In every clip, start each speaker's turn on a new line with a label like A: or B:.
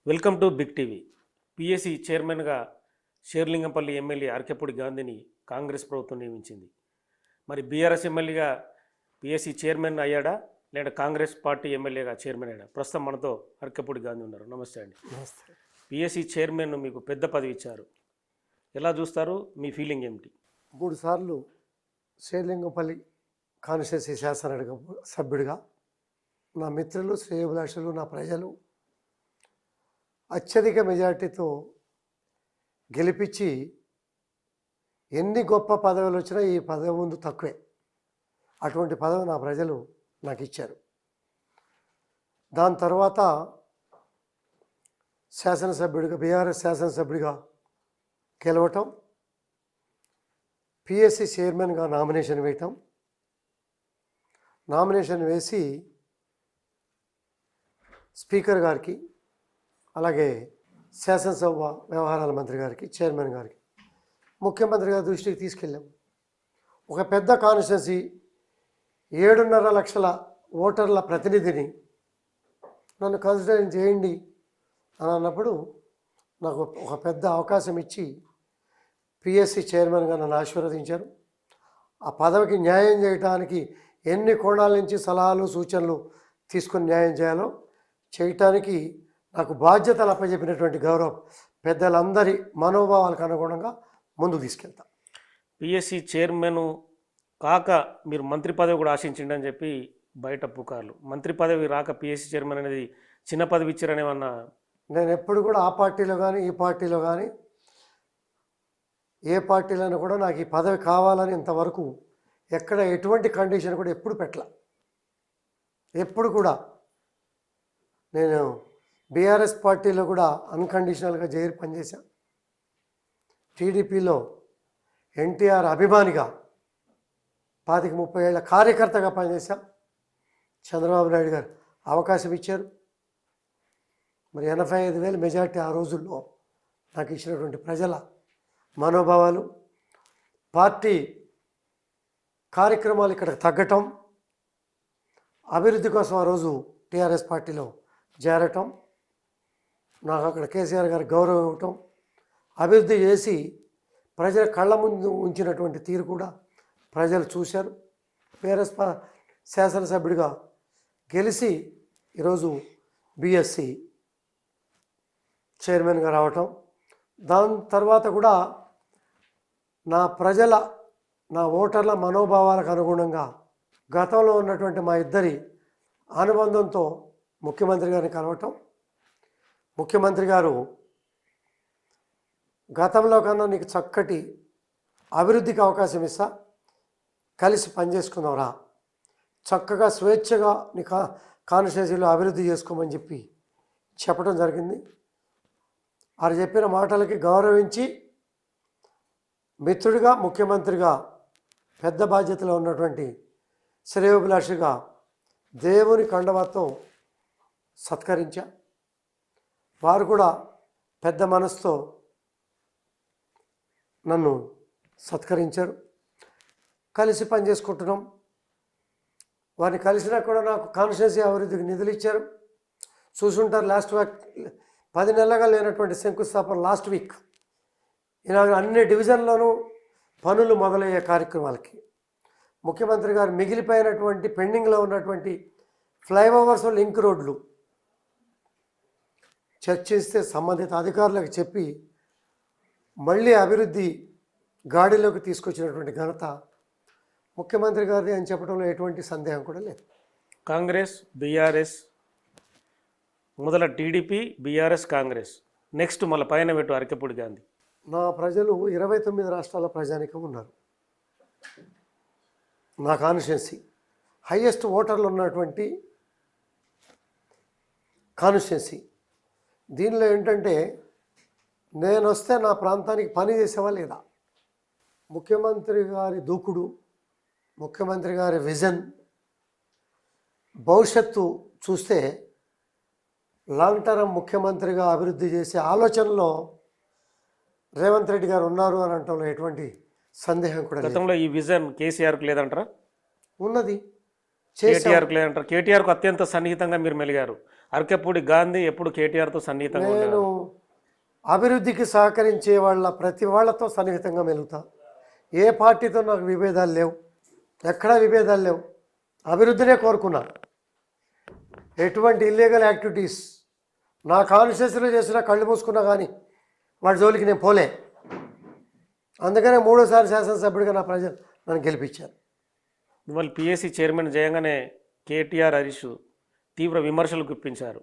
A: Welcome to big TV. PSC చైర్మన్గా Serilingampally MLA అరకెప్పుడు గాంధీని కాంగ్రెస్ ప్రభుత్వం నియమించింది. మరి బీఆర్ఎస్ ఎమ్మెల్యేగా పిఎస్సి చైర్మన్ అయ్యాడా లేదా కాంగ్రెస్ పార్టీ ఎమ్మెల్యేగా చైర్మన్ అయ్యాడా? ప్రస్తుతం మనతో అరకెప్పుడు గాంధీ ఉన్నారు. నమస్తే అండి.
B: నమస్తే.
A: పిఎస్సి చైర్మన్ మీకు పెద్ద పదవి ఇచ్చారు, ఎలా చూస్తారు? మీ ఫీలింగ్ ఏమిటి?
B: 3 సార్లు షేర్లింగంపల్లి కాన్స్టిట్యున్సీ శాసనసభ సభ్యుడిగా నా మిత్రులు, శ్రేయోభిలాషులు, నా ప్రజలు అత్యధిక మెజార్టీతో గెలిపించి ఎన్ని గొప్ప పదవులు వచ్చినా ఈ పదవి ముందు తక్కువే. అటువంటి పదవి నా ప్రజలు నాకు ఇచ్చారు. దాని తర్వాత శాసనసభ్యుడిగా బీఆర్ఎస్ శాసనసభ్యుడిగా గెలవటం, పిఎస్సి చైర్మన్గా నామినేషన్ వేయటం, నామినేషన్ వేసి స్పీకర్ గారికి అలాగే శాసనసభ వ్యవహారాల మంత్రి గారికి, చైర్మన్ గారికి, ముఖ్యమంత్రి గారి దృష్టికి తీసుకెళ్ళాం. ఒక పెద్ద కాన్స్టిట్యున్సీ 7.5 లక్షల ఓటర్ల ప్రతినిధిని నన్ను కన్సిడర్ చేయండి అని అన్నప్పుడు నాకు ఒక పెద్ద అవకాశం ఇచ్చి పిఎస్సి చైర్మన్గా నన్ను ఆశీర్వదించారు. ఆ పదవికి న్యాయం చేయడానికి ఎన్ని కోణాల నుంచి సలహాలు సూచనలు తీసుకొని న్యాయం చేయాలో చేయటానికి నాకు బాధ్యతలు అప్పచెప్పినటువంటి గౌరవ పెద్దలందరి మనోభావాలకు అనుగుణంగా ముందుకు తీసుకెళ్తా.
A: పిఎస్సి చైర్మన్ కాక మీరు మంత్రి పదవి కూడా ఆశించిండని చెప్పి బయట పుకార్లు. మంత్రి పదవి రాక పిఎస్సి చైర్మన్ అనేది చిన్న పదవి ఇచ్చారని ఏమన్నా?
B: నేను ఎప్పుడు కూడా ఆ పార్టీలో కానీ ఈ పార్టీలో కానీ ఏ పార్టీలోనూ కూడా నాకు ఈ పదవి కావాలని ఇంతవరకు ఎక్కడ ఎటువంటి కండిషన్ కూడా ఎప్పుడు పెట్టలే. ఎప్పుడు కూడా నేను బీఆర్ఎస్ పార్టీలో కూడా అన్కండిషనల్గా చేరి పనిచేశాను. టీడీపీలో ఎన్టీఆర్ అభిమానిగా 25-30 ఏళ్ల కార్యకర్తగా పనిచేశాం. చంద్రబాబు నాయుడు గారు అవకాశం ఇచ్చారు. మరి 85,000 మెజార్టీ ఆ రోజుల్లో నాకు ఇచ్చినటువంటి ప్రజల మనోభావాలు, పార్టీ కార్యక్రమాలు ఇక్కడ తగ్గటం, అభివృద్ధి కోసం ఆ రోజు టీఆర్ఎస్ పార్టీలో చేరటం, నాకు అక్కడ కేసీఆర్ గారి గౌరవం ఇవ్వటం, అభివృద్ధి చేసి ప్రజల కళ్ళ ముందు ఉంచినటువంటి తీరు కూడా ప్రజలు చూశారు. బీఆర్ఎస్ శాసనసభ్యుడిగా గెలిచి ఈరోజు బిఎస్సి చైర్మన్గా రావటం, దాని తర్వాత కూడా నా ప్రజల, నా ఓటర్ల మనోభావాలకు అనుగుణంగా గతంలో ఉన్నటువంటి మా ఇద్దరి అనుబంధంతో ముఖ్యమంత్రి గారిని కలవటం, ముఖ్యమంత్రి గారు గతంలో కన్నా నీకు చక్కటి అభివృద్ధికి అవకాశం ఇస్తా, కలిసి పనిచేసుకుందాం రా, చక్కగా స్వేచ్ఛగా నీ కాన్స్టిట్యున్సీలో అభివృద్ధి చేసుకోమని చెప్పి చెప్పడం జరిగింది. వారు చెప్పిన మాటలకి గౌరవించి మిత్రుడిగా, ముఖ్యమంత్రిగా, పెద్ద బాధ్యతలో ఉన్నటువంటి శ్రేయోభిలాషిగా దేవుని కండవతో సత్కరించా. వారు కూడా పెద్ద మనసుతో నన్ను సత్కరించారు. కలిసి పనిచేసుకుంటున్నాం. వారిని కలిసినా కూడా నాకు కాన్స్టిట్యున్సీ అభివృద్ధికి నిధులు ఇచ్చారు. చూసుంటారు, లాస్ట్ వీక్ 10 నెలలుగా లేనటువంటి శంకుస్థాపన లాస్ట్ వీక్ ఇలాగ అన్ని డివిజన్లోనూ పనులు మొదలయ్యే కార్యక్రమాలకి ముఖ్యమంత్రి గారు మిగిలిపోయినటువంటి పెండింగ్లో ఉన్నటువంటి ఫ్లైఓవర్స్, లింక్ రోడ్లు చర్చిస్తే సంబంధిత అధికారులకు చెప్పి మళ్ళీ అభివృద్ధి గాడిలోకి తీసుకొచ్చినటువంటి ఘనత ముఖ్యమంత్రి గారిది అని చెప్పడంలో ఎటువంటి సందేహం కూడా లేదు.
A: కాంగ్రెస్, బీఆర్ఎస్, మొదల టీడీపీ, బీఆర్ఎస్, కాంగ్రెస్, నెక్స్ట్ మళ్ళీ పైన పెట్టు అరకెప్పుడు గాంధీ.
B: నా ప్రజలు 29 రాష్ట్రాల ప్రజానికం ఉన్నారు. నా కాన్స్టిట్యున్సీ హైయెస్ట్ ఓటర్లు ఉన్నటువంటి కాన్స్టిట్యున్సీ. దీనిలో ఏంటంటే నేను వస్తే నా ప్రాంతానికి పని చేసేవా లేదా, ముఖ్యమంత్రి గారి దూకుడు, ముఖ్యమంత్రి గారి విజన్, భవిష్యత్తు చూస్తే లాంగ్ టర్మ్ ముఖ్యమంత్రిగా అభివృద్ధి చేసే ఆలోచనలో రేవంత్ రెడ్డి గారు ఉన్నారు అని అంటంలో ఎటువంటి సందేహం కూడా లేదు.
A: గతంలో ఈ విజన్ కేసీఆర్కి లేదంటారా?
B: ఉన్నది. చేశాం.
A: కేటీఆర్కు లేదంటారు. కేటీఆర్కు అత్యంత సన్నిహితంగా మీరు మెలిగారు. అరకెప్పుడు గాంధీ ఎప్పుడు కేటీఆర్తో సన్నిహితంగా
B: నేను
A: ఉండేవారు.
B: అభివృద్ధికి సహకరించే ప్రతి వాళ్ళతో సన్నిహితంగా మెలుగుతా. ఏ పార్టీతో నాకు విభేదాలు లేవు, ఎక్కడా విభేదాలు లేవు. అభివృద్ధినే కోరుకున్నా. ఎటువంటి ఇల్లీగల్ యాక్టివిటీస్ నా కాన్స్టిట్యూన్సీలో చేసినా కళ్ళు మూసుకున్నా కానీ వాడి జోలికి నేను పోలే. అందుకనే 3వ సారి శాసనసభ్యుడిగా నా ప్రజలు నన్ను గెలిపించారు.
A: మిమ్మల్ని పిఎస్సి చైర్మన్ చేయంగానే కేటీఆర్, హరీష్ తీవ్ర విమర్శలు గుప్పించారు.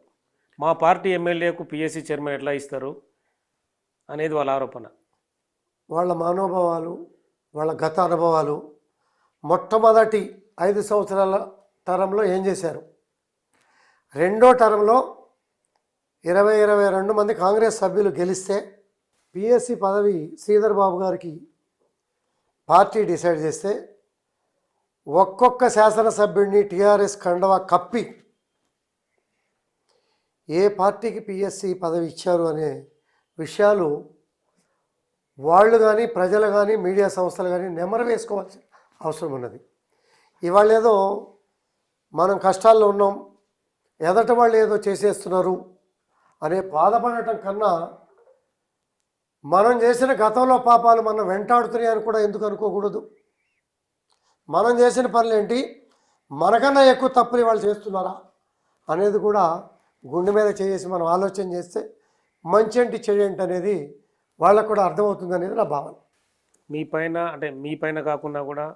A: మా పార్టీ ఎమ్మెల్యేకు పిఎస్సి చైర్మన్ ఎట్లా ఇస్తారు అనేది వాళ్ళ ఆరోపణ.
B: వాళ్ళ మనోభావాలు, వాళ్ళ గత అనుభవాలు, మొట్టమొదటి 5 సంవత్సరాల టర్మ్లో ఏం చేశారు, రెండో టర్మ్లో 22 మంది కాంగ్రెస్ సభ్యులు గెలిస్తే పిఎస్సి పదవి శ్రీధర్ బాబు గారికి పార్టీ డిసైడ్ చేస్తే ఒక్కొక్క శాసనసభ్యుడిని టీఆర్ఎస్ కండవా కప్పి ఏ పార్టీకి పిఎస్సి పదవి ఇచ్చారు అనే విషయాలు వాళ్ళు కానీ ప్రజలు కానీ మీడియా సంస్థలు కానీ నెమరు వేసుకోవాల్సిన అవసరం ఉన్నది. ఇవాళ ఏదో మనం కష్టాల్లో ఉన్నాం, ఎదట వాళ్ళు ఏదో చేసేస్తున్నారు అనే బాధపడటం కన్నా మనం చేసిన గతంలో పాపాలు మనం వెంటాడుతున్నాయని కూడా ఎందుకు అనుకోకూడదు. మనం చేసిన పనులేంటి, మనకన్నా ఎక్కువ తప్పులు వాళ్ళు చేస్తున్నారా అనేది కూడా గుండె మీద చేసి మనం ఆలోచన చేస్తే మంచి ఏంటి చెయ్యంటి అనేది వాళ్ళకు కూడా అర్థమవుతుంది అనేది నా భావన.
A: మీ పైన కాకుండా కూడా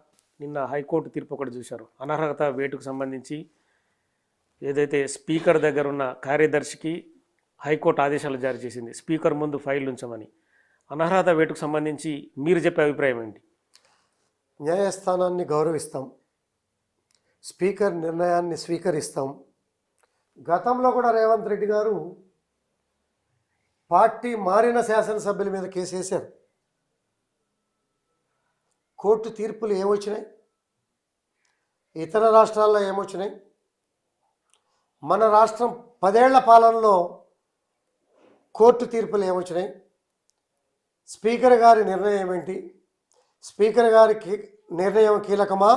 A: నిన్న హైకోర్టు తీర్పు ఒకటి చూశారు. అనర్హత వేటుకు సంబంధించి ఏదైతే స్పీకర్ దగ్గర ఉన్న కార్యదర్శికి హైకోర్టు ఆదేశాలు జారీ చేసింది, స్పీకర్ ముందు ఫైల్ ఉంచమని. అనర్హత వేటుకు సంబంధించి మీరు చెప్పే అభిప్రాయం ఏంటి?
B: న్యాయస్థానాన్ని గౌరవిస్తాం, స్పీకర్ నిర్ణయాన్ని స్వీకరిస్తాం. గతంలో కూడా రేవంత్ రెడ్డి గారు పార్టీ మారిన శాసనసభ్యుల మీద కేసు వేశారు. కోర్టు తీర్పులు ఏమొచ్చినాయి, ఇతర రాష్ట్రాల్లో ఏమొచ్చినాయి, మన రాష్ట్రం 10 ఏళ్ల పాలనలో కోర్టు తీర్పులు ఏమొచ్చినాయి, స్పీకర్ గారి నిర్ణయం ఏంటి, స్పీకర్ గారి నిర్ణయం కీలకమా,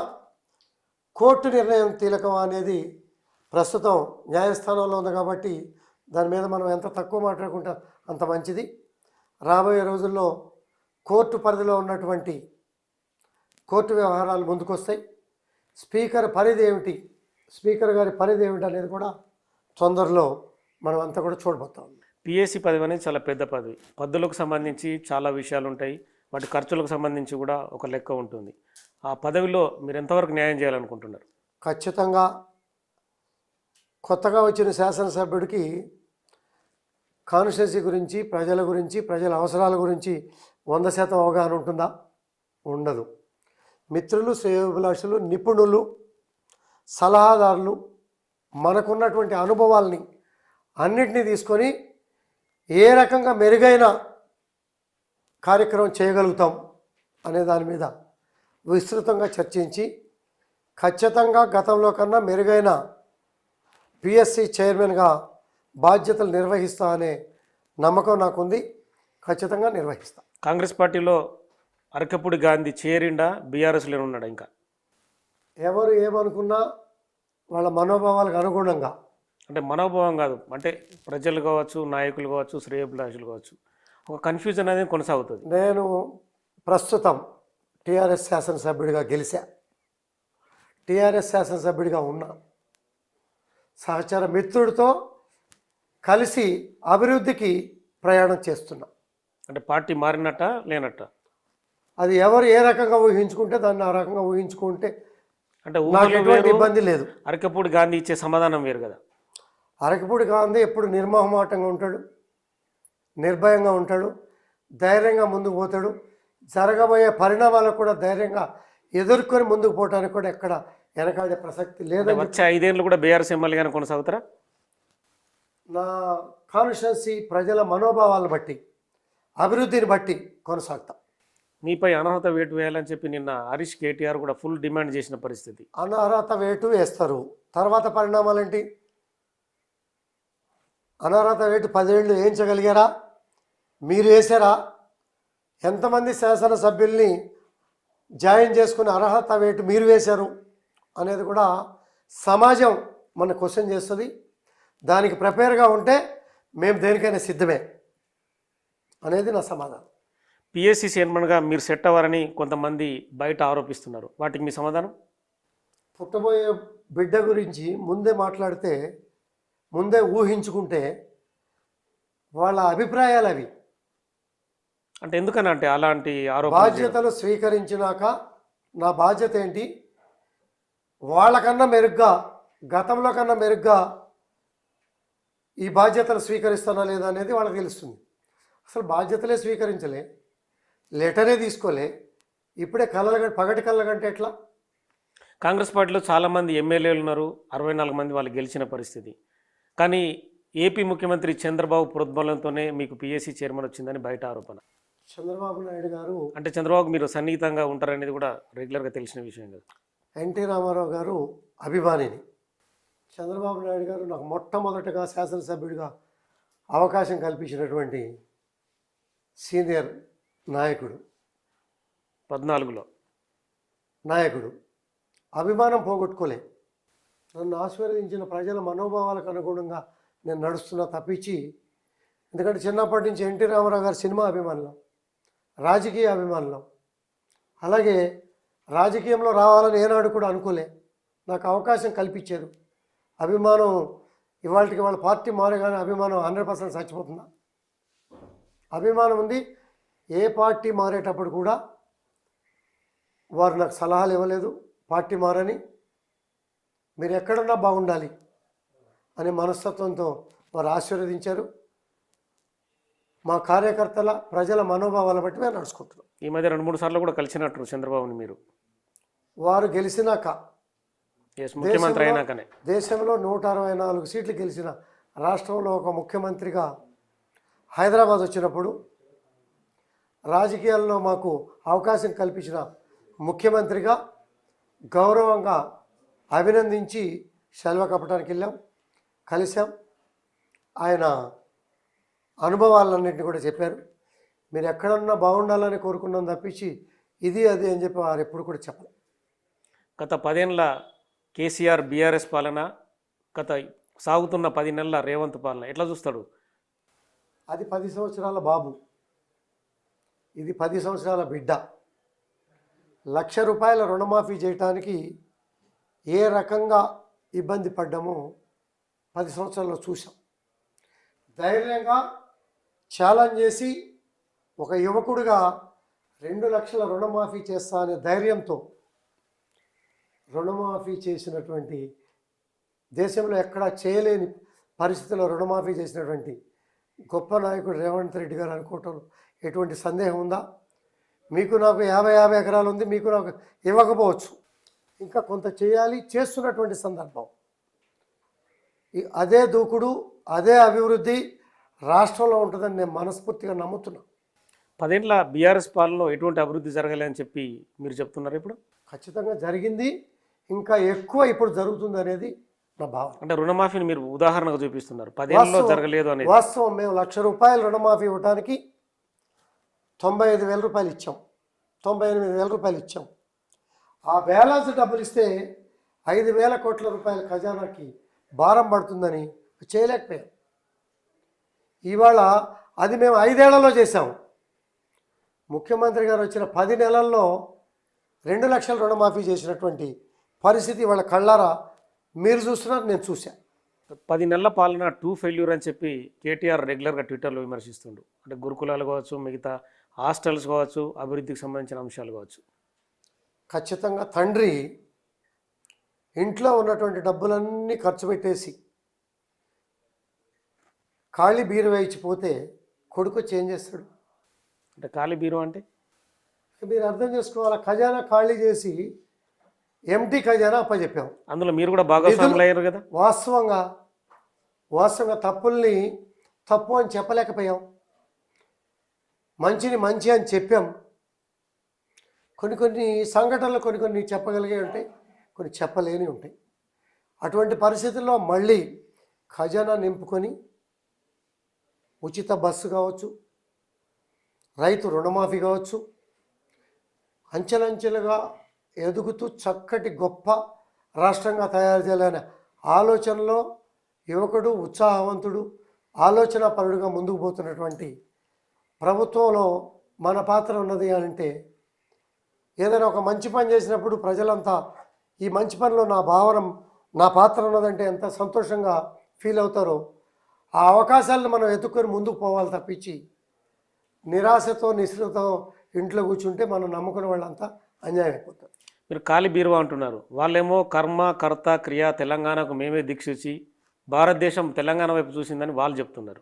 B: కోర్టు నిర్ణయం కీలకమా అనేది ప్రస్తుతం న్యాయస్థానంలో ఉంది. కాబట్టి దాని మీద మనం ఎంత తక్కువ మాట్లాడుకుంటా అంత మంచిది. రాబోయే రోజుల్లో కోర్టు పరిధిలో ఉన్నటువంటి కోర్టు వ్యవహారాలు ముందుకొస్తాయి. స్పీకర్ పరిధి ఏమిటి, స్పీకర్ గారి పరిధి ఏమిటి అనేది కూడా తొందరలో మనం అంతా కూడా చూడబోతాం.
A: పిఎస్సి పదవి అనేది చాలా పెద్ద పదవి. పద్ధతులకు సంబంధించి చాలా విషయాలు ఉంటాయి, వాటి ఖర్చులకు సంబంధించి కూడా ఒక లెక్క ఉంటుంది. ఆ పదవిలో మీరు ఎంతవరకు న్యాయం చేయాలనుకుంటున్నారు?
B: ఖచ్చితంగా కొత్తగా వచ్చిన శాసనసభ్యుడికి కాన్స్టిట్యున్సీ గురించి, ప్రజల గురించి, ప్రజల అవసరాల గురించి 100% అవగాహన ఉంటుందా? ఉండదు. మిత్రులు, శ్రేయోభిలాషులు, నిపుణులు, సలహాదారులు, మనకున్నటువంటి అనుభవాల్ని అన్నిటినీ తీసుకొని ఏ రకంగా మెరుగైన కార్యక్రమం చేయగలుగుతాం అనే దాని మీద విస్తృతంగా చర్చించి ఖచ్చితంగా గతంలో కన్నా మెరుగైన పిఎస్సి చైర్మన్గా బాధ్యతలు నిర్వహిస్తా అనే నమ్మకం నాకుంది. ఖచ్చితంగా నిర్వహిస్తా.
A: కాంగ్రెస్ పార్టీలో అరకపూడి గాంధీ చేరిండా, బీఆర్ఎస్లో ఉన్నాడా? ఇంకా
B: ఎవరు ఏమనుకున్నా వాళ్ళ మనోభావాలకు అనుగుణంగా,
A: అంటే మనోభావం కాదు, అంటే ప్రజలు కావచ్చు, నాయకులు కావచ్చు, శ్రేయోభిలాషులు కావచ్చు, ఒక కన్ఫ్యూజన్ అనేది కొనసాగుతుంది.
B: నేను ప్రస్తుతం టీఆర్ఎస్ శాసనసభ్యుడిగా గెలిచా, టీఆర్ఎస్ శాసనసభ్యుడిగా ఉన్నా, సహచర మిత్రుడితో కలిసి అభివృద్ధికి ప్రయాణం చేస్తున్నా.
A: అంటే పార్టీ మారినట్ట లేనట్ట?
B: అది ఎవరు ఏ రకంగా ఊహించుకుంటే దాన్ని ఆ రకంగా ఊహించుకుంటే
A: అంటే
B: నాకు ఎటువంటి ఇబ్బంది లేదు.
A: అరకపూడి గాంధీ ఇచ్చే సమాధానం వేరు కదా.
B: అరకపూడి గాంధీ ఎప్పుడు నిర్మోహమాటంగా ఉంటాడు, నిర్భయంగా ఉంటాడు, ధైర్యంగా ముందుకు పోతాడు. జరగబోయే పరిణామాలకు కూడా ధైర్యంగా ఎదుర్కొని ముందుకు పోవడానికి కూడా ఎక్కడ వెనకాడే ప్రసక్తి లేదని.
A: వచ్చే 5 ఏళ్ళు కూడా బీఆర్ఎస్ ఎమ్మెల్యేగానే కొనసాగుతారా?
B: నా కాన్స్టిట్యున్సీ ప్రజల మనోభావాలను బట్టి, అభివృద్ధిని బట్టి కొనసాగుతాం.
A: మీపై అనర్హత వేటు వేయాలని చెప్పి నిన్న హరీష్, కేటీఆర్ కూడా ఫుల్ డిమాండ్ చేసిన పరిస్థితి.
B: అనర్హత వేటు వేస్తారు, తర్వాత పరిణామాలు ఏంటి? అనర్హత వేటు 10 ఏళ్ళు వేయించగలిగారా? మీరు వేసారా? ఎంతమంది శాసనసభ్యుల్ని జాయిన్ చేసుకుని అర్హత వేటు మీరు వేశారు అనేది కూడా సమాజం మన క్వశ్చన్ చేస్తుంది. దానికి ప్రిపేర్గా ఉంటే మేము దేనికైనా సిద్ధమే అనేది నా సమాధానం.
A: పిఎస్సి చైర్మన్గా మీరు సెట్ అవ్వారని కొంతమంది బయట ఆరోపిస్తున్నారు, వాటికి మీ సమాధానం?
B: పుట్టబోయే బిడ్డ గురించి ముందే మాట్లాడితే, ముందే ఊహించుకుంటే వాళ్ళ అభిప్రాయాలు అవి.
A: అంటే ఎందుకని అంటే అలాంటి ఆరోపణలు
B: బాధ్యతలు స్వీకరించినాక నా బాధ్యత ఏంటి, వాళ్ళకన్నా మెరుగ్గా, గతంలో కన్నా మెరుగ్గా ఈ బాధ్యతలు స్వీకరిస్తానా లేదా అనేది వాళ్ళకి తెలుస్తుంది. అసలు బాధ్యతలే స్వీకరించలే, లెటరే తీసుకోలే, ఇప్పుడే పగటి కళ్ళగంటే ఎట్లా?
A: కాంగ్రెస్ పార్టీలో చాలామంది ఎమ్మెల్యేలు ఉన్నారు, 64 మంది వాళ్ళు గెలిచిన పరిస్థితి. కానీ ఏపీ ముఖ్యమంత్రి చంద్రబాబు ప్రోద్బలంతోనే మీకు పిఎస్సి చైర్మన్ వచ్చిందని బయట ఆరోపణ.
B: చంద్రబాబు నాయుడు గారు,
A: అంటే చంద్రబాబు మీరు సన్నిహితంగా ఉంటారనేది కూడా రెగ్యులర్గా తెలిసిన విషయం కదా.
B: ఎన్టీ రామారావు గారు అభిమానిని. చంద్రబాబు నాయుడు గారు నాకు మొట్టమొదటగా శాసనసభ్యుడిగా అవకాశం కల్పించినటువంటి సీనియర్ నాయకుడు,
A: 14లో
B: నాయకుడు. అభిమానం పోగొట్టుకోలే. నన్ను ఆశీర్వదించిన ప్రజల మనోభావాలకు అనుగుణంగా నేను నడుస్తున్నా తప్పించి, ఎందుకంటే చిన్నప్పటి నుంచి ఎన్టీ రామారావు గారు సినిమా అభిమానులం, రాజకీయ అభిమానులం. అలాగే రాజకీయంలో రావాలని ఏనాడు కూడా అనుకోలే. నాకు అవకాశం కల్పించారు. అభిమానం ఇవాళకి వాళ్ళ పార్టీ మారగానే అభిమానం 100% చచ్చిపోతుందా? అభిమానం ఉంది. ఏ పార్టీ మారేటప్పుడు కూడా వారు నాకు సలహాలు ఇవ్వలేదు, పార్టీ మారని, మీరు ఎక్కడున్నా బాగుండాలి అనే మనస్తత్వంతో వారు ఆశీర్వదించారు. మా కార్యకర్తల ప్రజల మనోభావాల బట్టి మేము నడుచుకుంటున్నాం.
A: ఈ మధ్య 2-3 సార్లు కూడా కలిసినట్టు చంద్రబాబుని మీరు.
B: వారు గెలిచినాక,
A: ముఖ్యమంత్రి అయినాకనే,
B: దేశంలో 164 సీట్లు గెలిచిన రాష్ట్రంలో ఒక ముఖ్యమంత్రిగా హైదరాబాద్ వచ్చినప్పుడు, రాజకీయాల్లో మాకు అవకాశం కల్పించిన ముఖ్యమంత్రిగా గౌరవంగా అభినందించి సెలవు కప్పడానికి వెళ్ళాం, కలిసాం. ఆయన అనుభవాలన్నింటినీ కూడా చెప్పారు. మీరు ఎక్కడన్నా బాగుండాలని కోరుకున్నాం తప్పించి ఇది అది అని చెప్పి వారు ఎప్పుడు కూడా చెప్పరు.
A: గత 10 ఏళ్ళ కేసీఆర్ బీఆర్ఎస్ పాలన, గత సాగుతున్న 10 నెలల రేవంత్ పాలన ఎట్లా చూస్తాడు?
B: అది 10 సంవత్సరాల బాబు, ఇది 10 సంవత్సరాల బిడ్డ. ₹1,00,000 రుణమాఫీ చేయటానికి ఏ రకంగా ఇబ్బంది పడ్డామో 10 సంవత్సరాల్లో చూసాం. ధైర్యంగా ఛాలెంజ్ చేసి ఒక యువకుడిగా 2 లక్షల రుణమాఫీ చేస్తా అనే ధైర్యంతో రుణమాఫీ చేసినటువంటి, దేశంలో ఎక్కడా చేయలేని పరిస్థితుల్లో రుణమాఫీ చేసినటువంటి గొప్ప నాయకుడు రేవంత్ రెడ్డి గారు అనుకోవటం ఎటువంటి సందేహం ఉందా? మీకు నాకు 50 ఎకరాలు ఉంది, మీకు నాకు ఇవ్వకపోవచ్చు, ఇంకా కొంత చేయాలి, చేస్తున్నటువంటి సందర్భం. అదే దూకుడు, అదే అభివృద్ధి రాష్ట్రంలో ఉంటుందని నేను మనస్ఫూర్తిగా నమ్ముతున్నా.
A: 10 ఏళ్ళ బీఆర్ఎస్ పాలనలో ఎటువంటి అభివృద్ధి జరగలే అని చెప్పి మీరు చెప్తున్నారు ఇప్పుడు?
B: ఖచ్చితంగా జరిగింది, ఇంకా ఎక్కువ ఇప్పుడు జరుగుతుంది అనేది నా భావన.
A: అంటే రుణమాఫీని మీరు ఉదాహరణగా చూపిస్తున్నారు, 10 ఏళ్ళలో జరగలేదు అనేది.
B: వాస్తవం. మేము ₹1,00,000 రుణమాఫీ ఇవ్వడానికి 95,000 రూపాయలు ఇచ్చాం, 98,000 రూపాయలు ఇచ్చాం. ఆ బ్యాలెన్స్ డబ్బులు ఇస్తే 5,000 కోట్ల రూపాయల ఖజానాకి భారం పడుతుందని చేయలేకపోయాం. ఇవాళ అది మేము 5 ఏళ్లలో చేశాం. ముఖ్యమంత్రి గారు వచ్చిన 10 నెలల్లో 2 లక్షల రుణమాఫీ చేసినటువంటి పరిస్థితి వాళ్ళ కళ్ళారా మీరు చూస్తున్నారు, నేను చూశాను.
A: 10 నెలల పాలన 2 ఫెయిల్యూర్ అని చెప్పి కేటీఆర్ రెగ్యులర్గా ట్విట్టర్లో విమర్శిస్తుండు. అంటే గురుకులాలు కావచ్చు, మిగతా హాస్టల్స్ కావచ్చు, అభివృద్ధికి సంబంధించిన అంశాలు కావచ్చు.
B: ఖచ్చితంగా తండ్రి ఇంట్లో ఉన్నటువంటి డబ్బులన్నీ ఖర్చు పెట్టేసి ఖాళీ బీరువా ఇచ్చిపోతే కొడుకు చేంజ్ చేస్తాడు.
A: అంటే ఖాళీ బీరు అంటే
B: మీరు అర్థం చేసుకోవాలి. ఖజానా ఖాళీ చేసి ఎంటీ ఖజానా అప్పచెప్పాం.
A: అందులో మీరు కూడా భాగస్వాములు అయ్యారు కదా.
B: వాస్తవంగా తప్పుల్ని తప్పు అని చెప్పలేకపోయాం, మంచిని మంచి అని చెప్పాం. కొన్ని సంఘటనలు కొన్ని చెప్పగలిగే ఉంటాయి, కొన్ని చెప్పలేని ఉంటాయి. అటువంటి పరిస్థితుల్లో మళ్ళీ ఖజానా నింపుకొని ఉచిత బస్సు కావచ్చు, రైతు రుణమాఫీ కావచ్చు, అంచెలంచెలుగా ఎదుగుతూ చక్కటి గొప్ప రాష్ట్రంగా తయారు చేయాలనే ఆలోచనలో యువకుడు, ఉత్సాహవంతుడు, ఆలోచన పరుడుగా ముందుకు పోతున్నటువంటి ప్రభుత్వంలో మన పాత్ర ఉన్నది అంటే ఏదైనా ఒక మంచి పని చేసినప్పుడు ప్రజలంతా ఈ మంచి పనిలో నా పాత్ర ఉన్నదంటే ఎంత సంతోషంగా ఫీల్ అవుతారో ఆ అవకాశాలను మనం ఎత్తుకొని ముందుకు పోవాలి తప్పించి నిరాశతో నిస్పృహతో ఇంట్లో కూర్చుంటే మనం నమ్ముకునే వాళ్ళంతా అన్యాయం అయిపోతారు.
A: మీరు ఖాళీ బీరువా అంటున్నారు, వాళ్ళేమో కర్మ కర్త క్రియ తెలంగాణకు మేమే దిక్సూచి భారతదేశం తెలంగాణ వైపు చూసిందని వాళ్ళు చెప్తున్నారు.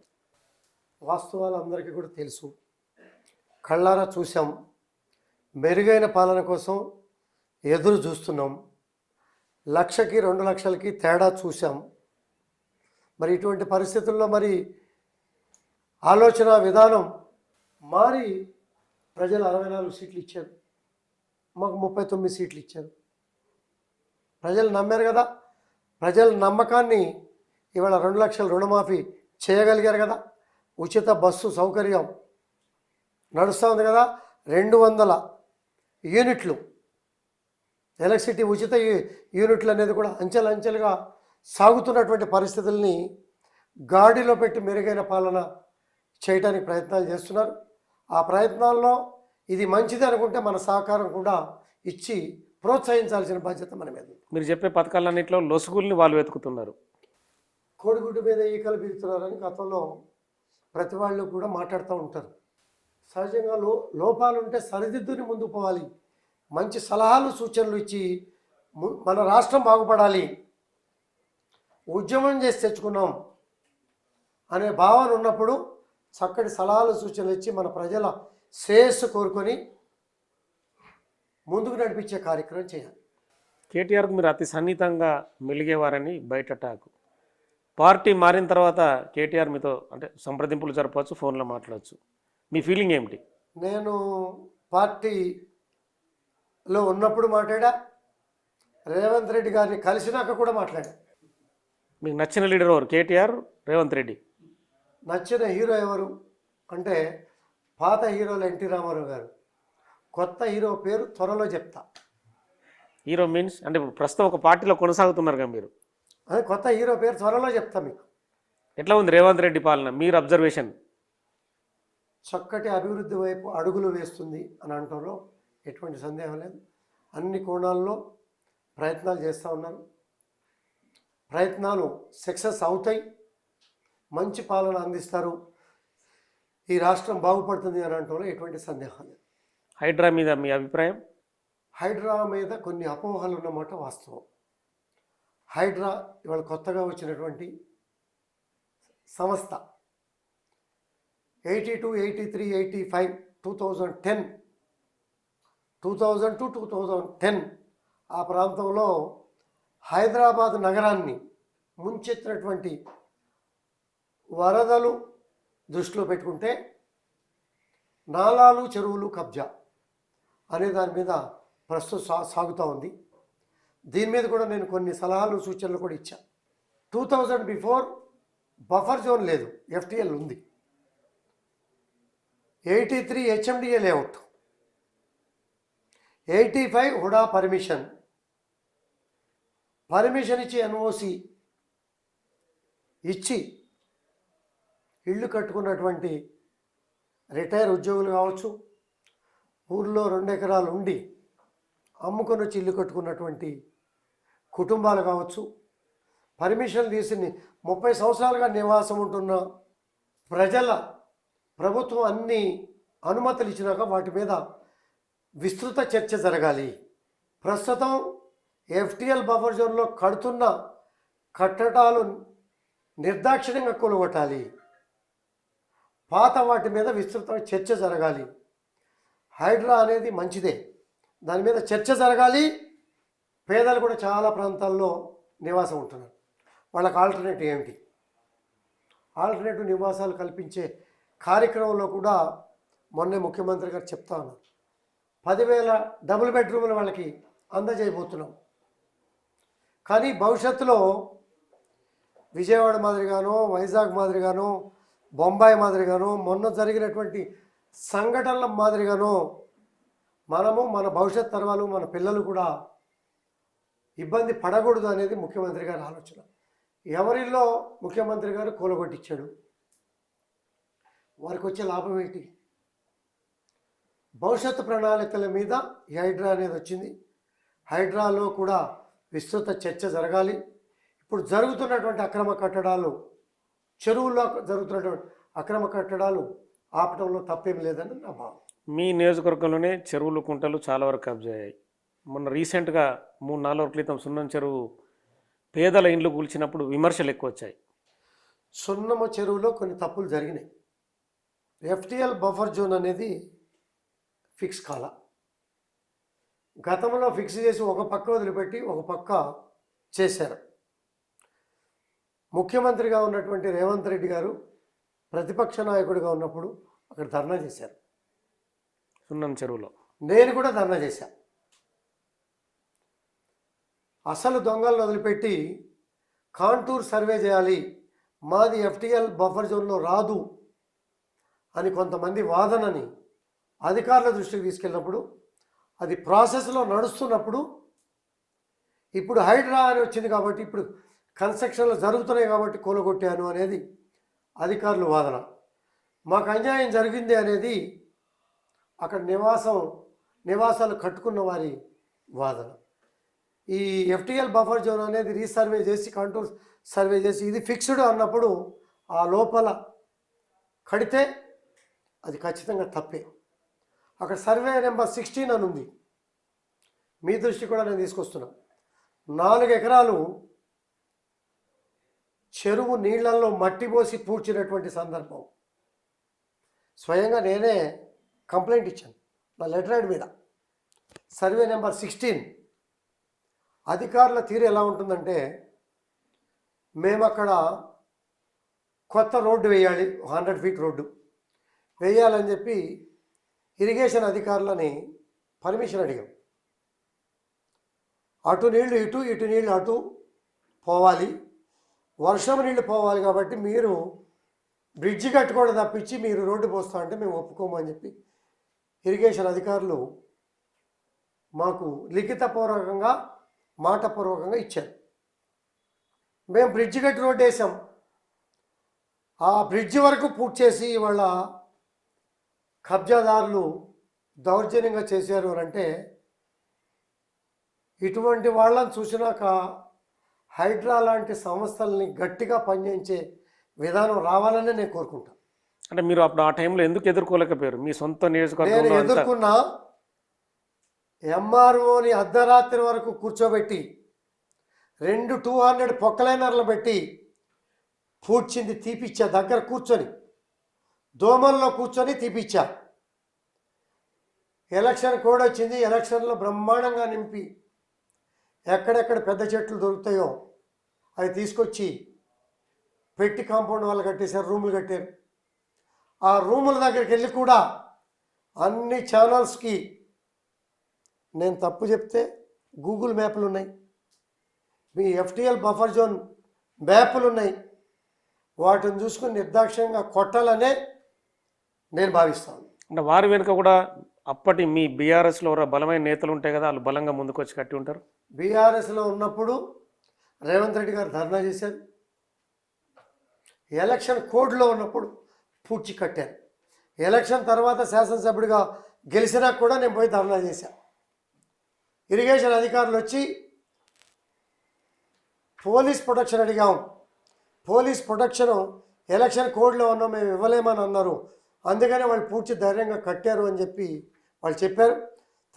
B: వాస్తవాలు అందరికీ కూడా తెలుసు, కళ్ళారా చూసాం, మెరుగైన పాలన కోసం ఎదురు చూస్తున్నాం, 1,00,000కి 2,00,000కి తేడా చూసాం. మరి ఇటువంటి పరిస్థితుల్లో మరి ఆలోచన విధానం మారి ప్రజలు 64 సీట్లు ఇచ్చారు, మాకు 39 సీట్లు ఇచ్చారు. ప్రజలు నమ్మారు కదా, ప్రజల నమ్మకాన్ని ఇవాళ 2,00,000 రుణమాఫీ చేయగలిగారు కదా, ఉచిత బస్సు సౌకర్యం నడుస్తూ ఉంది కదా, 200 యూనిట్లు ఎలక్ట్రిసిటీ ఉచిత యూనిట్లు అనేది కూడా అంచెలంచెలుగా సాగుతున్నటువంటి పరిస్థితుల్ని గాడిలో పెట్టి మెరుగైన పాలన చేయడానికి ప్రయత్నాలు చేస్తున్నారు. ఆ ప్రయత్నాల్లో ఇది మంచిది అనుకుంటే మన సహకారం కూడా ఇచ్చి ప్రోత్సహించాల్సిన బాధ్యత మన మీద.
A: మీరు చెప్పే పథకాలన్నింటిలో లొసుగుల్ని వాళ్ళు వెతుకుతున్నారు.
B: కోడిగుడ్డు మీద ఈకలు బిగుతున్నారని గతంలో ప్రతి వాళ్ళు కూడా మాట్లాడుతూ ఉంటారు. సహజంగా లోపాలు ఉంటే సరిదిద్దుని ముందుకు పోవాలి, మంచి సలహాలు సూచనలు ఇచ్చి మన రాష్ట్రం బాగుపడాలి, ఉద్యమం చేసి తెచ్చుకున్నాం అనే భావన ఉన్నప్పుడు చక్కటి సలహాలు సూచనలు ఇచ్చి మన ప్రజల శ్రేయస్సు కోరుకొని ముందుకు నడిపించే కార్యక్రమం చేయాలి.
A: కేటీఆర్కు మీరు అతి సన్నిహితంగా మెలిగేవారని బయట టాక్. పార్టీ మారిన తర్వాత కేటీఆర్ మీతో అంటే సంప్రదింపులు జరపవచ్చు, ఫోన్లో మాట్లాడచ్చు, మీ ఫీలింగ్ ఏమిటి?
B: నేను పార్టీలో ఉన్నప్పుడు మాట్లాడా, రేవంత్ రెడ్డి గారిని కలిసినాక కూడా మాట్లాడా.
A: మీకు నచ్చిన లీడర్ ఎవరు, కేటీఆర్, రేవంత్ రెడ్డి?
B: నచ్చిన హీరో ఎవరు అంటే పాత హీరోలు ఎన్టీ రామారావు గారు, కొత్త హీరో పేరు త్వరలో చెప్తా.
A: హీరో మీన్స్ అంటే ఇప్పుడు ప్రస్తుతం ఒక పార్టీలో కొనసాగుతున్నారు కదా మీరు,
B: అదే కొత్త హీరో పేరు త్వరలో చెప్తా మీకు.
A: ఎట్లా ఉంది రేవంత్ రెడ్డి పాలన, మీరు అబ్జర్వేషన్?
B: చక్కటి అభివృద్ధి వైపు అడుగులు వేస్తుంది అని అనడంలో ఎటువంటి సందేహం లేదు. అన్ని కోణాల్లో ప్రయత్నాలు చేస్తూ ఉన్నారు, ప్రయత్నాలు సక్సెస్ అవుతాయి, మంచి పాలన అందిస్తారు, ఈ రాష్ట్రం బాగుపడుతుంది అని అనడంలో ఎటువంటి సందేహం లేదు.
A: హైడ్రా మీద మీ అభిప్రాయం?
B: హైడ్రా మీద కొన్ని అపోహలు ఉన్నమాట వాస్తవం. హైడ్రా ఇవాళ కొత్తగా వచ్చినటువంటి సంస్థ. 82, 83, 85, 2010, 2000 to 2010 ఆ ప్రాంతంలో హైదరాబాద్ నగరాన్ని ముంచెత్తినటువంటి వరదలు దృష్టిలో పెట్టుకుంటే నాలాలు, చెరువులు కబ్జా అనే దాని మీద ప్రస్తుతం సాగుతూ ఉంది. దీని మీద కూడా నేను కొన్ని సలహాలు సూచనలు కూడా ఇచ్చా. 2000 బిఫోర్ బఫర్ జోన్ లేదు, ఎఫ్టీఎల్ ఉంది. 83 హెచ్ఎండిఏ లేఅవుట్, 85 హుడా పర్మిషన్ ఇచ్చి ఎన్ఓసి ఇచ్చి ఇళ్ళు కట్టుకున్నటువంటి రిటైర్ ఉద్యోగులు కావచ్చు, ఊర్లో 2 ఎకరాలు ఉండి అమ్ముకొని వచ్చి ఇల్లు కట్టుకున్నటువంటి కుటుంబాలు కావచ్చు, పర్మిషన్ తీసి 30 సంవత్సరాలుగా నివాసం ఉంటున్న ప్రభుత్వం అన్ని అనుమతులు ఇచ్చినాక వాటి మీద విస్తృత చర్చ జరగాలి. ప్రస్తుతం ఎఫ్టీఎల్ బఫర్ జోన్లో కడుతున్న కట్టడాలు నిర్దాక్షిణ్యంగా కూలగొట్టాలి, పాత వాటి మీద విస్తృత చర్చ జరగాలి. హైడ్రా అనేది మంచిదే, దాని మీద చర్చ జరగాలి. పేదలు కూడా చాలా ప్రాంతాల్లో నివాసం ఉంటున్నారు, వాళ్ళకి ఆల్టర్నేటివ్ ఏమిటి, ఆల్టర్నేటివ్ నివాసాలు కల్పించే కార్యక్రమంలో కూడా మొన్నే ముఖ్యమంత్రి గారు చెప్తా ఉన్నారు. 10,000 డబుల్ బెడ్రూమ్లు వాళ్ళకి అందజేయబోతున్నాం. కానీ భవిష్యత్తులో విజయవాడ మాదిరిగానో, వైజాగ్ మాదిరిగానో, బొంబాయి మాదిరిగానో, మొన్న జరిగినటువంటి సంఘటనల మాదిరిగానో మనము మన భవిష్యత్ తరాలు, మన పిల్లలు కూడా ఇబ్బంది పడకూడదు అనేది ముఖ్యమంత్రి గారి ఆలోచన. ఎవరిల్లో ముఖ్యమంత్రి గారు కూలగొట్టించాడు, వారికి వచ్చే లాభం ఏంటి? భవిష్యత్తు ప్రణాళికల మీద ఈ హైడ్రా అనేది వచ్చింది. హైడ్రాలో కూడా విస్తృత చర్చ జరగాలి. ఇప్పుడు జరుగుతున్నటువంటి అక్రమ కట్టడాలు, చెరువుల్లో జరుగుతున్నటువంటి అక్రమ కట్టడాలు ఆపటంలో తప్పేం లేదని నా భావం.
A: మీ నియోజకవర్గంలోనే చెరువులు కుంటలు చాలా వరకు కబ్జా అయ్యాయి. మొన్న రీసెంట్గా 3-4 రోజుల క్రితం సున్నం చెరువు పేదల ఇండ్లు కూల్చినప్పుడు విమర్శలు ఎక్కువ వచ్చాయి.
B: సున్నమ చెరువులో కొన్ని తప్పులు జరిగినాయి. ఎఫ్టిఎల్ బఫర్ జోన్ అనేది ఫిక్స్ కాల. గతంలో ఫిక్స్ చేసి ఒక పక్క వదిలిపెట్టి ఒక పక్క చేశారు. ముఖ్యమంత్రిగా ఉన్నటువంటి రేవంత్ రెడ్డి గారు ప్రతిపక్ష నాయకుడిగా ఉన్నప్పుడు అక్కడ ధర్నా చేశారు.
A: సున్నం చెరువులో
B: నేను కూడా ధర్నా చేశాను. అసలు దొంగలను వదిలిపెట్టి కాంటూర్ సర్వే చేయాలి, మాది ఎఫ్టిఎల్ బఫర్ జోన్లో రాదు అని కొంతమంది వాదనని అధికారుల దృష్టికి తీసుకెళ్ళినప్పుడు, అది ప్రాసెస్లో నడుస్తున్నప్పుడు, ఇప్పుడు హైడ్రా అని వచ్చింది కాబట్టి, ఇప్పుడు కన్స్ట్రక్షన్లు జరుగుతున్నాయి కాబట్టి కూలగొట్టాను అనేది అధికారుల వాదన. మాకు అన్యాయం జరిగింది అనేది అక్కడ నివాసాలు కట్టుకున్న వారి వాదన. ఈ ఎఫ్టిఎల్ బఫర్ జోన్ అనేది రీసర్వే చేసి కాంటూర్ సర్వే చేసి ఇది ఫిక్స్డ్ అన్నప్పుడు ఆ లోపల కడితే అది ఖచ్చితంగా తప్పే. అక్కడ సర్వే నెంబర్ 16 అని ఉంది. మీ దృష్టి కూడా నేను తీసుకొస్తున్నా. 4 ఎకరాలు చెరువు నీళ్లలో మట్టి పోసి పూడ్చినటువంటి సందర్భం. స్వయంగా నేనే కంప్లైంట్ ఇచ్చాను నా లెటర్ హెడ్ మీద. Survey number 16. అధికారుల తీరు ఎలా ఉంటుందంటే, మేము అక్కడ కొత్త రోడ్డు వేయాలి, 100 ఫీట్ రోడ్డు వేయాలని చెప్పి ఇరిగేషన్ అధికారులని పర్మిషన్ అడిగాం. అటు నీళ్లు ఇటు, ఇటు నీళ్లు అటు పోవాలి, వర్షం నీళ్లు పోవాలి కాబట్టి మీరు బ్రిడ్జి కట్టుకోవడం తప్పించి మీరు రోడ్డు పోస్తా అంటే మేము ఒప్పుకోమని చెప్పి ఇరిగేషన్ అధికారులు మాకు లిఖితపూర్వకంగా మాటపూర్వకంగా ఇచ్చారు. మేము బ్రిడ్జి కట్టి రోడ్డు వేసాం. ఆ బ్రిడ్జి వరకు పూర్తి చేసి వాళ్ళ కబ్జాదారులు దౌర్జన్యంగా చేశారు అని అంటే, ఇటువంటి వాళ్ళని చూసినాక హైడ్రా లాంటి సంస్థల్ని గట్టిగా పనిచేయించే విధానం రావాలని నేను కోరుకుంటాను.
A: అంటే మీరు అప్పుడు ఆ టైంలో ఎందుకు ఎదుర్కోలేకపోయారు? మీ సొంత
B: నేను
A: నియోజకవర్గంలో
B: ఎదుర్కొన్న ఎంఆర్ఓని అర్ధరాత్రి వరకు కూర్చోబెట్టి 200 పొక్కలైనర్లు పెట్టి పూడ్చింది తీపిచ్చా. దగ్గర కూర్చొని దోమల్లో కూర్చొని తీపిచ్చా. ఎలక్షన్ కోడ్ వచ్చింది, ఎలక్షన్లో బ్రహ్మాండంగా నింపి ఎక్కడెక్కడ పెద్ద చెట్లు దొరుకుతాయో అవి తీసుకొచ్చి పెట్టి కాంపౌండ్ వాళ్ళు కట్టేశారు, రూములు కట్టారు. ఆ రూముల దగ్గరికి వెళ్ళి కూడా అన్ని ఛానల్స్కి నేను తప్పు చెప్తే గూగుల్ మ్యాప్లు ఉన్నాయి, మీ ఎఫ్టిఎల్ బఫర్ జోన్ మ్యాప్లు ఉన్నాయి, వాటిని చూసుకుని నిర్దాక్ష్యంగా కొట్టాలనే నేను భావిస్తాను.
A: అంటే వారి వెనుక కూడా అప్పటి మీ బీఆర్ఎస్లో బలమైన నేతలు ఉంటాయి కదా, వాళ్ళు బలంగా ముందుకు వచ్చి కట్టి ఉంటారు.
B: బీఆర్ఎస్లో ఉన్నప్పుడు రేవంత్ రెడ్డి గారు ధర్నా చేశారు. ఎలక్షన్ కోడ్లో ఉన్నప్పుడు పూడ్చి కట్టారు. ఎలక్షన్ తర్వాత శాసనసభ్యుడిగా గెలిచినా కూడా నేను పోయి ధర్నా చేశాను. ఇరిగేషన్ అధికారులు వచ్చి పోలీస్ ప్రొటెక్షన్ అడిగాం. పోలీస్ ప్రొటెక్షన్ ఎలక్షన్ కోడ్లో ఉన్నాం, మేము ఇవ్వలేమని అన్నారు. అందుకనే వాళ్ళు పూడ్చి ధైర్యంగా కట్టారు అని చెప్పి వాళ్ళు చెప్పారు.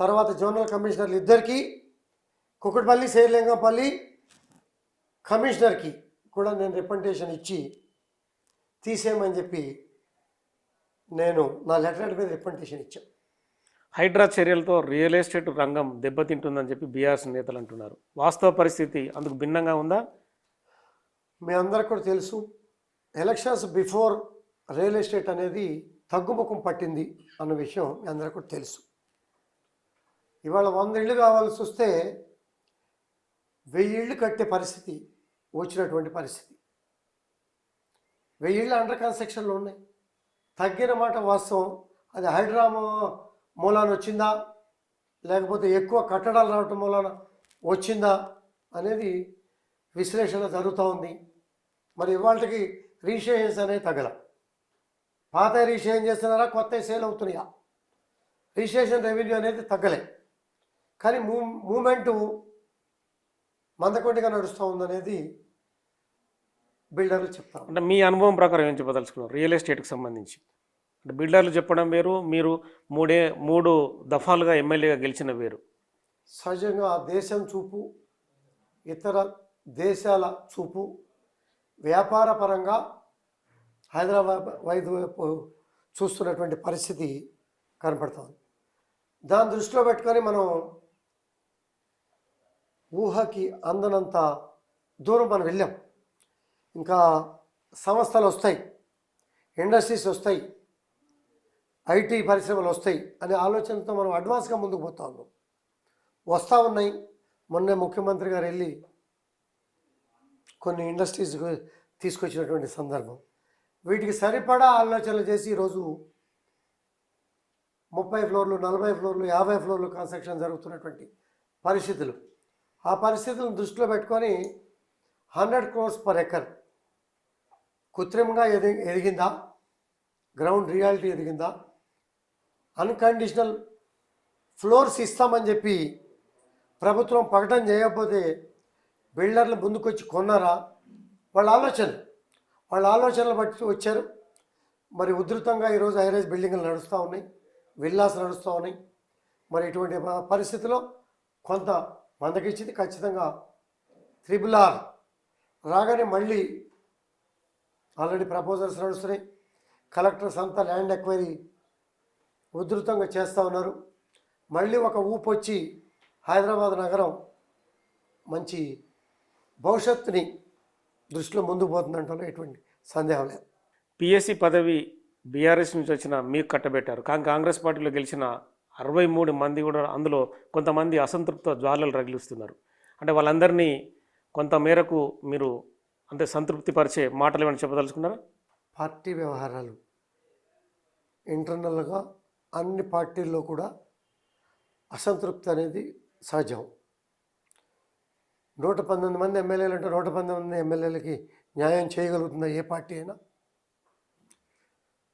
B: తర్వాత జోనల్ కమిషనర్లు ఇద్దరికి, కుకట్పల్లి శేర్లింగంపల్లి కమిషనర్కి కూడా నేను రిప్రజెంటేషన్ ఇచ్చి తీసేయమని చెప్పి నేను నా లెటర్ మీద రిప్రజెంటేషన్ ఇచ్చాను.
A: హైడ్రా చర్యలతో రియల్ ఎస్టేట్ రంగం దెబ్బతింటుందని చెప్పి బీఆర్ఎస్ నేతలు అంటున్నారు. వాస్తవ పరిస్థితి అందుకు భిన్నంగా ఉందా?
B: మీ అందరికి కూడా తెలుసు, ఎలక్షన్స్ బిఫోర్ రియల్ ఎస్టేట్ అనేది తగ్గుముఖం పట్టింది అన్న విషయం మీ అందరికీ కూడా తెలుసు. ఇవాళ 100 ఇళ్ళు కావాల్సి వస్తే 1000 ఇళ్ళు కట్టే పరిస్థితి వచ్చినటువంటి పరిస్థితి. 1000 ఇళ్ళు అండర్ కన్స్ట్రక్షన్లో ఉన్నాయి. తగ్గిన మాట వాస్తవం. అది హైడ్రా మూలాన వచ్చిందా, లేకపోతే ఎక్కువ కట్టడాలు రావటం మూలాన వచ్చిందా అనేది విశ్లేషణ జరుగుతూ ఉంది. మరి ఇవాళకి రిజిస్ట్రేషన్స్ అనేది తగల, పాత రిజిస్ట్రేషన్ చేస్తున్నారా, కొత్త సేల్ అవుతున్నాయా, రిజిస్ట్రేషన్ రెవెన్యూ అనేది తగ్గలే. కానీ మూమెంటు మందకొండిగా నడుస్తూ ఉందనేది బిల్డర్లు చెప్తారు.
A: అంటే మీ అనుభవం ప్రకారం ఏం చెప్పదలుచుకున్నారు రియల్ ఎస్టేట్కి సంబంధించి? అంటే బిల్డర్లు చెప్పడం వేరు, మీరు మూడు దఫాలుగా ఎమ్మెల్యేగా గెలిచిన వేరు.
B: సహజంగా దేశం చూపు, ఇతర దేశాల చూపు వ్యాపార పరంగా హైదరాబాద్ వైపు చూస్తున్నటువంటి పరిస్థితి కనపడుతుంది. దాన్ని దృష్టిలో పెట్టుకొని మనం ఊహకి అందనంత దూరం మనం వెళ్ళాం. ఇంకా సంస్థలు వస్తాయి, ఇండస్ట్రీస్ వస్తాయి, ఐటీ పరిశ్రమలు వస్తాయి అనే ఆలోచనతో మనం అడ్వాన్స్గా ముందుకు పోతా ఉన్నాం. వస్తూ ఉన్నాయి. మొన్నే ముఖ్యమంత్రి గారు వెళ్ళి కొన్ని ఇండస్ట్రీస్ తీసుకొచ్చినటువంటి సందర్భం. వీటికి సరిపడా ఆలోచనలు చేసి ఈరోజు 30 ఫ్లోర్లు, 40 ఫ్లోర్లు, 50 ఫ్లోర్లు కన్స్ట్రక్షన్ జరుగుతున్నటువంటి పరిస్థితులు. ఆ పరిస్థితులను దృష్టిలో పెట్టుకొని 100 crores per acre కృత్రిమంగా ఎదిగిందా, గ్రౌండ్ రియాలిటీ ఎదిగిందా, అన్కండిషనల్ ఫ్లోర్స్ ఇస్తామని చెప్పి ప్రభుత్వం ప్రకటన చేయకపోతే బిల్డర్లు ముందుకొచ్చి కొన్నారా, వాళ్ళ ఆలోచనలు బట్టి వచ్చారు. మరి ఉధృతంగా ఈరోజు హైరైజ్ బిల్డింగ్లు నడుస్తూ ఉన్నాయి, విల్లాస్ నడుస్తూ ఉన్నాయి. మరి ఇటువంటి పరిస్థితిలో కొంత మందకిచ్చింది ఖచ్చితంగా RRR రాగానే మళ్ళీ ఆల్రెడీ ప్రపోజల్స్ నడుస్తున్నాయి. కలెక్టర్స్ అంతా ల్యాండ్ ఎక్వైరీ ఉధృతంగా చేస్తూ ఉన్నారు. మళ్ళీ ఒక ఊపు వచ్చి హైదరాబాద్ నగరం మంచి భవిష్యత్తుని దృష్టిలో ముందుకు పోతుందంటే ఎటువంటి సందేహం లేదు.
A: పిఎస్సి పదవి బీఆర్ఎస్ నుంచి వచ్చిన మీకు కట్టబెట్టారు. కాంగ్రెస్ పార్టీలో గెలిచిన 63 మంది కూడా అందులో కొంతమంది అసంతృప్త జ్వాలలు రగిలిస్తున్నారు. అంటే వాళ్ళందరినీ కొంత మేరకు మీరు అంటే సంతృప్తిపరిచే మాటలు ఏమైనా చెప్పదలుచుకున్నారా?
B: పార్టీ వ్యవహారాలు ఇంటర్నల్గా అన్ని పార్టీల్లో కూడా అసంతృప్తి అనేది సహజం. 119 మంది ఎమ్మెల్యేలు అంటే 119 ఎమ్మెల్యేలకి న్యాయం చేయగలుగుతుందా ఏ పార్టీ అయినా?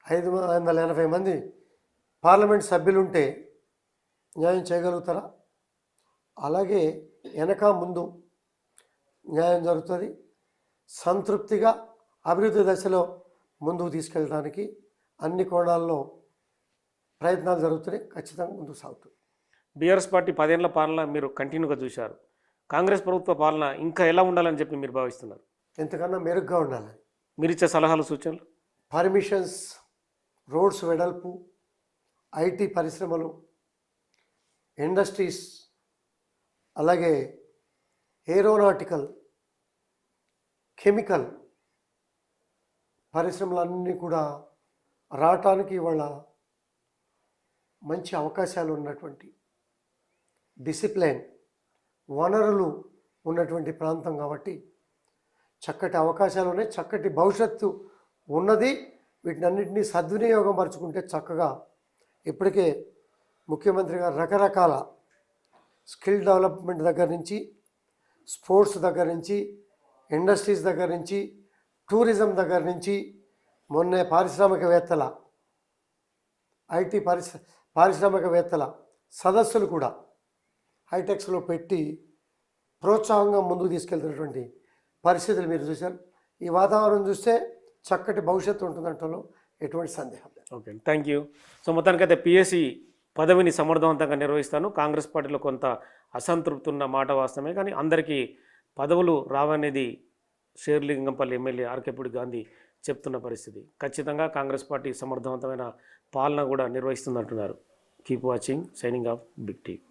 B: 580 మంది పార్లమెంట్ సభ్యులుంటే న్యాయం చేయగలుగుతారా? అలాగే వెనక ముందు న్యాయం జరుగుతుంది. సంతృప్తిగా అభివృద్ధి దశలో ముందుకు తీసుకెళ్ళడానికి అన్ని కోణాల్లో ప్రయత్నాలు జరుగుతున్నాయి. ఖచ్చితంగా ముందుకు సాగుతుంది.
A: బీఆర్ఎస్ పార్టీ 10 ఏళ్ల పాలన మీరు కంటిన్యూగా చూశారు. కాంగ్రెస్ ప్రభుత్వ పాలన ఇంకా ఎలా ఉండాలని చెప్పి మీరు భావిస్తున్నారు?
B: ఎంతకన్నా మెరుగ్గా ఉండాలని
A: మీరు ఇచ్చే సలహాలు, సూచనలు?
B: పర్మిషన్స్, రోడ్స్ వెడల్పు, ఐటీ పరిశ్రమలు, ఇండస్ట్రీస్, అలాగే ఏరోనాటికల్, కెమికల్ పరిశ్రమలన్నీ కూడా రావటానికి ఇవాళ మంచి అవకాశాలు ఉన్నటువంటి, డిసిప్లైన్, వనరులు ఉన్నటువంటి ప్రాంతం కాబట్టి చక్కటి అవకాశాలు ఉన్నాయి, చక్కటి భవిష్యత్తు ఉన్నది. వీటినన్నింటినీ సద్వినియోగం పరుచుకుంటే చక్కగా ఇప్పటికే ముఖ్యమంత్రి గారు రకరకాల స్కిల్ డెవలప్మెంట్ దగ్గర నుంచి, స్పోర్ట్స్ దగ్గర నుంచి, ఇండస్ట్రీస్ దగ్గర నుంచి, టూరిజం దగ్గర నుంచి, మొన్నే పారిశ్రామికవేత్తల ఐటీ పారిశ్రామికవేత్తల సదస్సులు కూడా హైటెక్స్లో పెట్టి ప్రోత్సాహంగా ముందుకు తీసుకెళ్తున్నటువంటి పరిస్థితులు మీరు చూశారు. ఈ వాతావరణం చూస్తే చక్కటి భవిష్యత్తు ఉంటుందంటలో ఎటువంటి సందేహం లేదు.
A: Okay, thank you. సో మొత్తానికైతే పిఎస్సి పదవిని సమర్థవంతంగా నిర్వహిస్తాను. కాంగ్రెస్ పార్టీలో కొంత అసంతృప్తి ఉన్న మాట వాస్తవమే, కానీ అందరికీ పదవులు రావనేది షేర్లింగంపల్లి ఎమ్మెల్యే ఆర్కేపూడి గాంధీ చెప్తున్న పరిస్థితి. ఖచ్చితంగా కాంగ్రెస్ పార్టీ సమర్థవంతమైన పాలన కూడా నిర్వహిస్తుందంటున్నారు. Keep watching, signing off big TV.